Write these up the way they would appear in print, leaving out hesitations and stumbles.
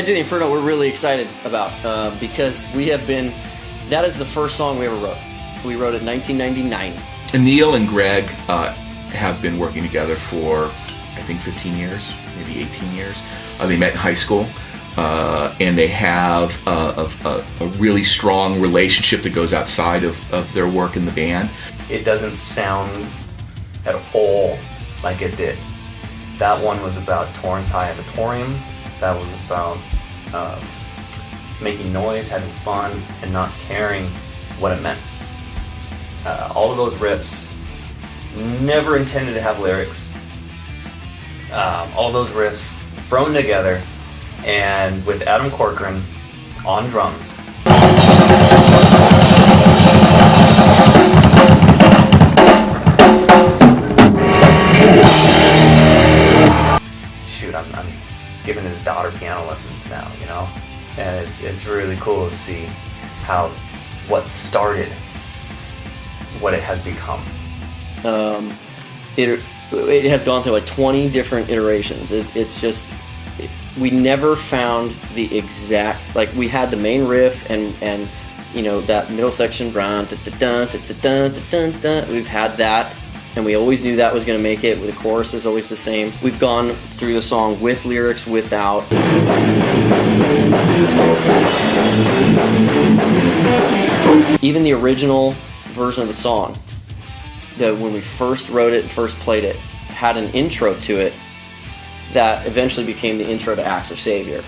Edge of the Inferno we're really excited about because that is the first song we ever wrote. We wrote it in 1999. And Neil and Greg have been working together for, I think, 15 years, maybe 18 years. They met in high school, and they have a really strong relationship that goes outside of their work in the band. It doesn't sound at all like it did. That one was about Torrance High Auditorium. That was about making noise, having fun, and not caring what it meant. All of those riffs never intended to have lyrics. All those riffs thrown together, and with Adam Corcoran on drums. Shoot, I'm giving his daughter piano lessons now, you know? And it's really cool to see what started, what it has become. It has gone through like 20 different iterations. We never found the exact, like we had the main riff and you know that middle section, we've had that, and we always knew that was going to make it. The chorus is always the same. We've gone through the song with lyrics, without. Even the original version of the song, when we first wrote it and first played it, had an intro to it that eventually became the intro to Acts of Savior.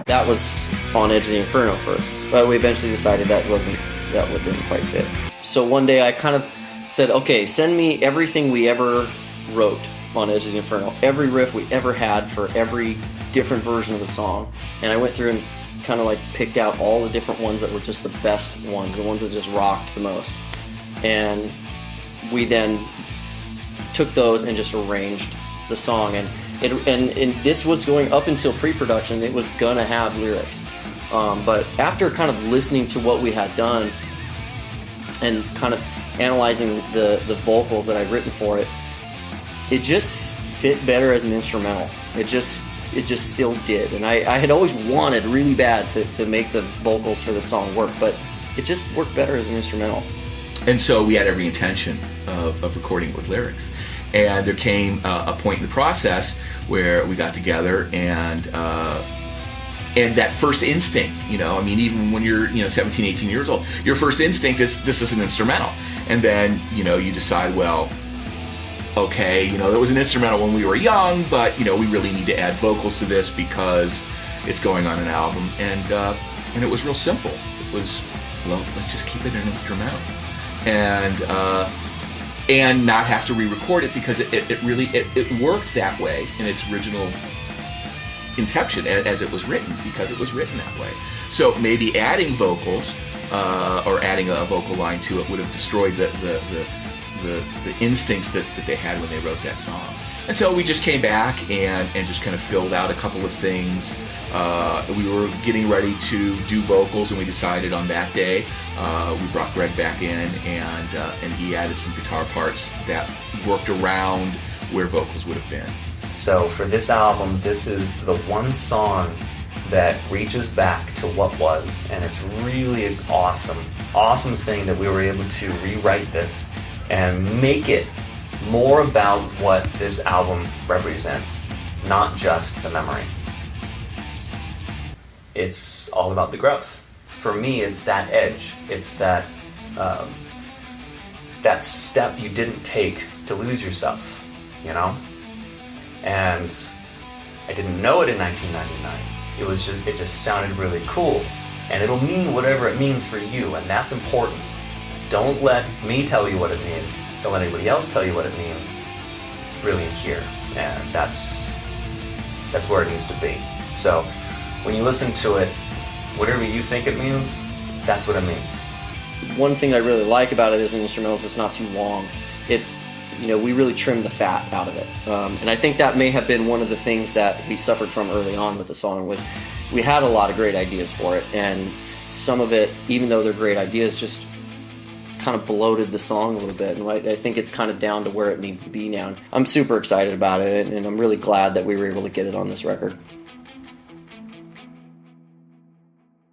That was on Edge of the Inferno first, but we eventually decided that didn't quite fit. So one day I kind of said, okay, send me everything we ever wrote on Edge of the Inferno, every riff we ever had for every different version of the song. And I went through and kind of like picked out all the different ones that were just the best ones, the ones that just rocked the most. And we then took those and just arranged the song. And this was going up until pre-production, it was gonna have lyrics. But after kind of listening to what we had done and kind of analyzing the vocals that I'd written for it, it just fit better as an instrumental. It just still did. And I had always wanted really bad to make the vocals for the song work, but it just worked better as an instrumental. And so we had every intention of recording it with lyrics. And there came a point in the process where we got together and that first instinct, you know, I mean, even when you're, 17, 18 years old, your first instinct is this is an instrumental. And then, you decide, well, okay, it was an instrumental when we were young, but, we really need to add vocals to this because it's going on an album. And it was real simple. It was, well, let's just keep it an instrumental. And not have to re-record it because it really worked that way in its original inception as it was written, because it was written that way. So maybe adding vocals or adding a vocal line to it would have destroyed the instincts that they had when they wrote that song. And so we just came back and just kind of filled out a couple of things. We were getting ready to do vocals, and we decided on that day we brought Greg back in, and he added some guitar parts that worked around where vocals would have been. So for this album, this is the one song that reaches back to what was, and it's really an awesome thing that we were able to rewrite this and make it more about what this album represents, not just the memory. It's all about the growth. For me, it's that edge. It's that that step you didn't take to lose yourself, And I didn't know it in 1999. It just sounded really cool, and it'll mean whatever it means for you, and that's important. Don't let me tell you what it means. Don't let anybody else tell you what it means. It's really in here, and that's where it needs to be. So when you listen to it, whatever you think it means, that's what it means. One thing I really like about it as an instrumental is it's not too long. We really trimmed the fat out of it. And I think that may have been one of the things that we suffered from early on with the song, was we had a lot of great ideas for it, and some of it, even though they're great ideas, just kind of bloated the song a little bit, and I think it's kind of down to where it needs to be now. And I'm super excited about it, and I'm really glad that we were able to get it on this record.